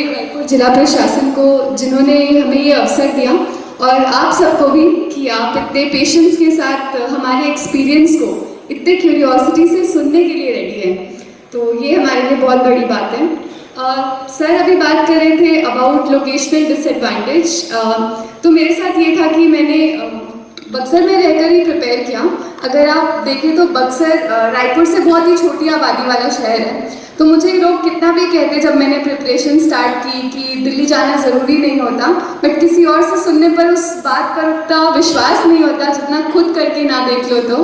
रायपुर जिला प्रशासन को जिन्होंने हमें ये अवसर दिया और आप सबको भी कि आप इतने पेशेंस के साथ हमारे एक्सपीरियंस को इतने क्यूरियोसिटी से सुनने के लिए रेडी हैं, तो ये हमारे लिए बहुत बड़ी बात है। सर अभी बात कर रहे थे अबाउट लोकेशनल डिसएडवांटेज, तो मेरे साथ ये था कि मैंने बक्सर में रहकर ही प्रिपेयर किया। अगर आप देखें तो बक्सर रायपुर से बहुत ही छोटी आबादी वाला शहर है, तो मुझे लोग कितना भी कहते जब मैंने प्रिपरेशन स्टार्ट की कि दिल्ली जाना ज़रूरी नहीं होता, बट किसी और से सुनने पर उस बात पर उतना विश्वास नहीं होता जितना खुद करके ना देख लो।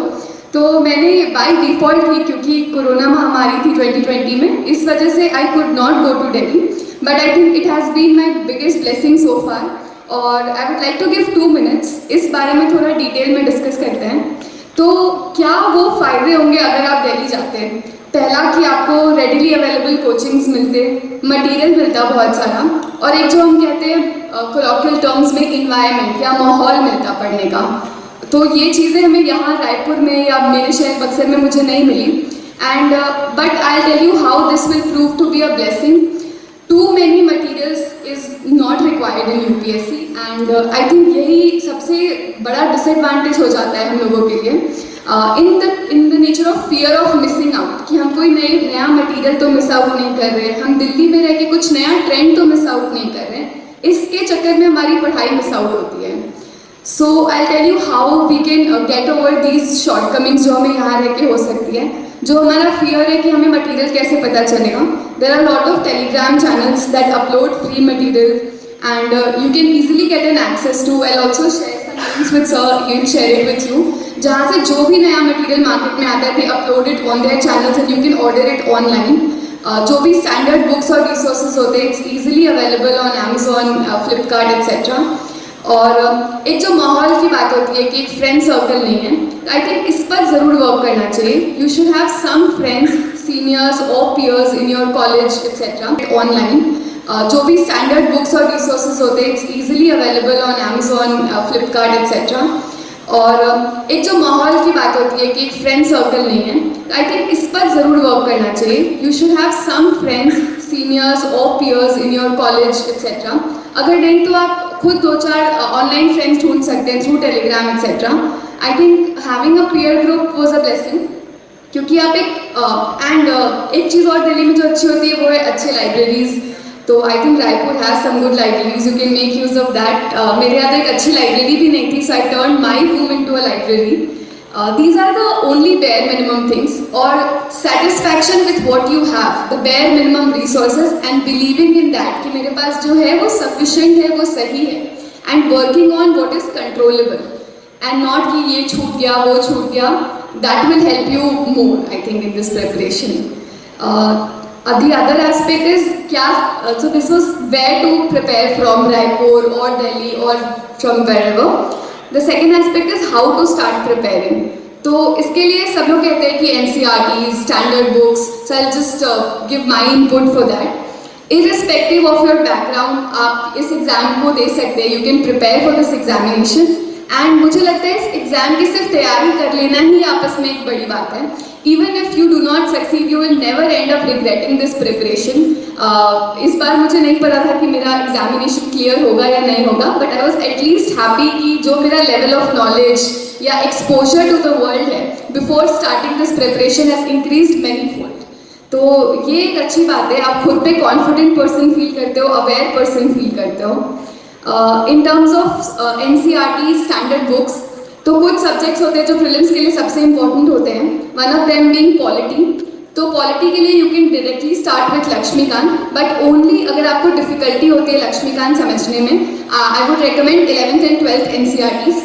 तो मैंने बाय डिफ़ॉल्ट ही, क्योंकि कोरोना महामारी थी 2020 में, इस वजह से I could not go to Delhi, but I think it has been my biggest blessing so far. और I would like to give 2 minutes इस बारे में थोड़ा डिटेल में डिस्कस करते हैं। तो क्या वो फ़ायदे होंगे अगर आप दिल्ली जाते हैं? पहला कि आपको रेडिली अवेलेबल कोचिंग्स मिलते, मटेरियल मिलता बहुत सारा, और एक जो हम कहते हैं कोलॉक्वियल टर्म्स में इन्वायरमेंट या माहौल मिलता पढ़ने का। तो ये चीज़ें हमें यहाँ रायपुर में या मेरे शहर बक्सर में मुझे नहीं मिली। And but I tell you how this will prove to be a blessing. Too many materials is not required in UPSC, and I think यही सबसे बड़ा डिसएडवांटेज हो जाता है हम लोगों के लिए in the nature of fear of missing out, कि हम कोई नया मटेरियल तो मिस आउट नहीं कर रहे, हम दिल्ली में रह के कुछ नया ट्रेंड तो मिस आउट नहीं कर रहे, इसके चक्कर में हमारी पढ़ाई मिस आउट होती है। So I tell you how we can get over these shortcomings जो हमें यहाँ रह के हो सकती है। जो हमारा फियर है कि हमें मटेरियल कैसे पता चलेगा, there are lot of Telegram channels that upload free material and you can easily get an access to. I also share some links with sir, he can share it with you, जहाँ से जो भी नया material market में आता है they upload it on their channels and you can order it online. जो भी स्टैंडर्ड बुक्स और रिसोर्सेज होते हैं it's easily available on Amazon, Flipkart etcetera. और एक जो माहौल की बात होती है कि एक फ्रेंड सर्कल नहीं है, आई थिंक इस पर ज़रूर वर्क करना चाहिए। You should have some friends, seniors और peers in your college etcetera online. जो भी स्टैंडर्ड बुक्स और रिसोर्सेज होते हैं it's easily available on Amazon, Flipkart etcetera. और एक जो माहौल की बात होती है कि एक फ्रेंड सर्कल नहीं है, आई थिंक इस पर ज़रूर वर्क करना चाहिए। You should have some friends, seniors और peers in your college etcetera. अगर नहीं तो आप खुद 2-4 ऑनलाइन फ्रेंड्स ढूंढ सकते हैं through Telegram etcetera. I think having a peer group was a blessing, क्योंकि आप एक चीज़ और दिल्ली में जो अच्छी होती है वो है अच्छी लाइब्रेरीज़। तो I think Raipur has some good libraries, you can make use of that. मेरे यहाँ तो एक अच्छी लाइब्रेरी भी नहीं थी, so I turn my room into a library. These are the only bare minimum things, or satisfaction with what you have, the bare minimum resources and believing in that कि मेरे पास जो है वो sufficient है, वो सही है, and working on what is controllable and not कि ये छूट गया वो छूट गया। That will help you more, I think, in this preparation. The other aspect is so this was where to prepare from, Raipur or Delhi or from wherever. The second aspect is how to start preparing. तो इसके लिए सब लोग कहते हैं कि NCERT, standard books, so I'll just give my input for that. Irrespective of your background, आप इस एग्ज़ाम को दे सकते हैं, you can prepare for this examination. And मुझे लगता है इस एग्ज़ाम की सिर्फ तैयारी कर लेना ही आपस में एक बड़ी बात है। Even if you do not succeed, you will never end up regretting this preparation. इस बार मुझे नहीं पता था कि मेरा एग्जामिनेशन क्लियर होगा या नहीं होगा, but I was at least happy कि जो मेरा लेवल ऑफ नॉलेज या एक्सपोजर टू द वर्ल्ड है before starting this preparation has increased many fold. तो ये एक अच्छी बात है, आप खुद पे कॉन्फिडेंट पर्सन फील करते हो, अवेयर पर्सन फील करते हो। In terms of NCERT standard books, तो कुछ सब्जेक्ट्स होते हैं जो प्रीलिम्स के लिए सबसे इंपॉर्टेंट होते हैं, one of them being polity. तो पॉलिटी के लिए you can directly start with Laxmikant, but only अगर आपको डिफिकल्टी होती है लक्ष्मीकांत समझने में, I would recommend 11th and 12th NCERTs।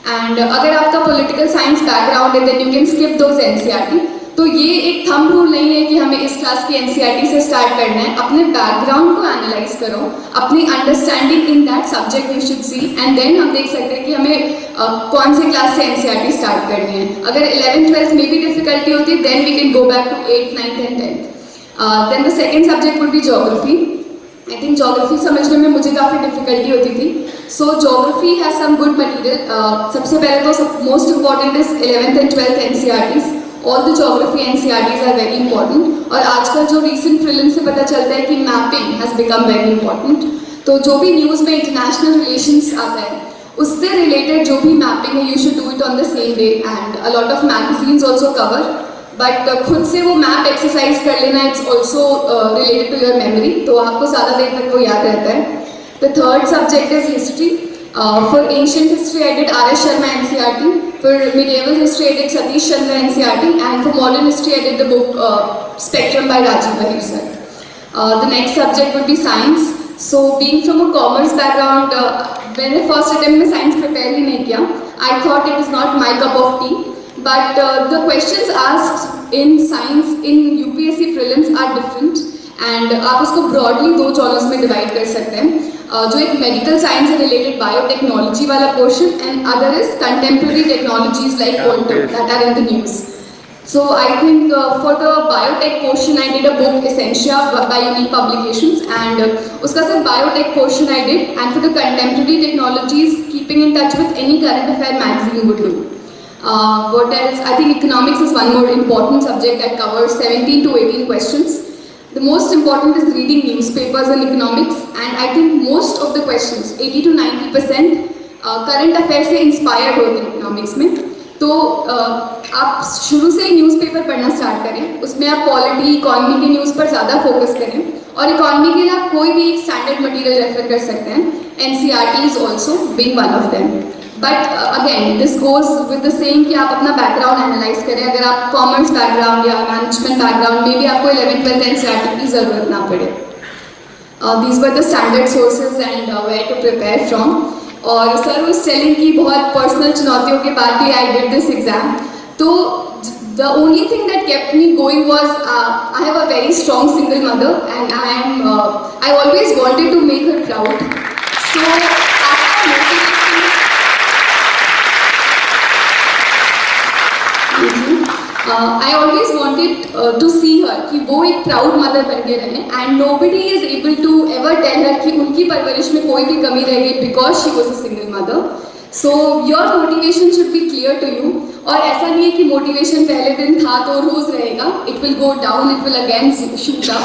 And अगर आपका पॉलिटिकल साइंस बैकग्राउंड है then you can skip those NCERT। तो ये एक थंब रूल नहीं है कि हमें इस क्लास की NCERT से स्टार्ट करना है। अपने बैकग्राउंड को एनालाइज करो, अपनी understanding in that subject you should see, and then हम देख सकते हैं कि हमें कौन से क्लास से NCERT स्टार्ट करनी है। अगर 11th 12th में भी डिफिकल्टी होती है then we can go back to 8th 9th and 10th। Then the second subject would be geography. I think geography समझने में मुझे काफ़ी डिफिकल्टी होती थी, so geography has some good material. सबसे पहले तो most important is 11th and 12th NCERTs। All the geography NCERTs are very important. और आजकल जो रिसेंट फिल्म से पता चलता है कि mapping has become very important. तो जो भी न्यूज़ में इंटरनेशनल रिलेशंस आता है उससे रिलेटेड जो भी मैपिंग है, you should do it on the same day. And a lot of magazines also cover, but खुद से वो मैप एक्सरसाइज कर लेना, it's also related to your memory, तो आपको ज़्यादा देर तक वो याद रहता है। The third subject is history. For ancient history I did RS Sharma NCERT, for medieval history I did Satish Chandra NCERT, and for modern history I did the book Spectrum by Rajiv Bahir sir. The next subject would be science. So being from a commerce background, when I first attempt में science prepare ही नहीं किया, I thought it is not my cup of tea. But the questions asked in science in UPSC prelims are different, and आप उसको broadly दो genres में divide कर सकते हैं। जो एक मेडिकल साइंस से रिलेटेड बायोटेक्नोलॉजी वाला portion, and other is contemporary technologies like quantum that are in the news. So I think for the biotech portion I did a book Essentia by Unique Publications, and uska sir biotech portion I did, and for the contemporary technologies keeping in touch with any current affair magazine would do. What else? I think economics is one more important subject that covers 17 to 18 questions. The most important is reading newspapers and economics, and I think most of the questions 80 to 90% current affairs से inspired होते हैं economics में। तो आप शुरू से ही newspaper पढ़ना start करें, उसमें आप पॉलिटी इकॉनमी के न्यूज़ पर ज़्यादा फोकस करें, और इकॉनमी के लिए आप कोई भी एक स्टैंडर्ड मटेरियल रेफर कर सकते हैं। NCERT is also being one of them. But again this goes with the same कि आप अपना बैकग्राउंड एनालाइज करें। अगर आप कॉमर्स बैकग्राउंड या मैनेजमेंट बैकग्राउंड में भी आपको 11th-12th NCERT की ज़रूरत ना पड़े। These were the standard sources and where to prepare from. और सर उस टेलिंग की बहुत पर्सनल चुनौतियों के बाद भी आई डिड दिस एग्जाम। तो the only thing that kept me going was I have a very strong single mother, and I always wanted to make her proud. So after motivation, I always wanted to see her कि वो एक proud mother बन के रहे, and nobody is able to ever tell her कि उनकी परवरिश में कोई भी कमी रह गई because she was a single mother. So your motivation should be clear to you. और ऐसा नहीं है कि मोटिवेशन पहले दिन था तो रोज रहेगा, it will go down, it will again shoot up.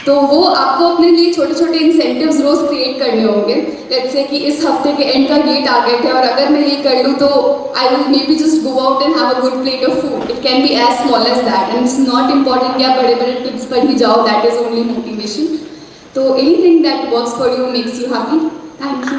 तो वो आपको अपने लिए छोटे छोटे इंसेंटिव्स रोज क्रिएट करने होंगे। लेट्स से कि इस हफ्ते के एंड का ये टारगेट है, और अगर मैं ये कर लूँ तो I will may be just go out and have a good plate of food. It can be as small as that, and it's not important कि आप बड़े बड़े टिप्स पर ही जाओ, दैट इज ओनली मोटिवेशन। तो anything that works for you makes you happy. Thank you.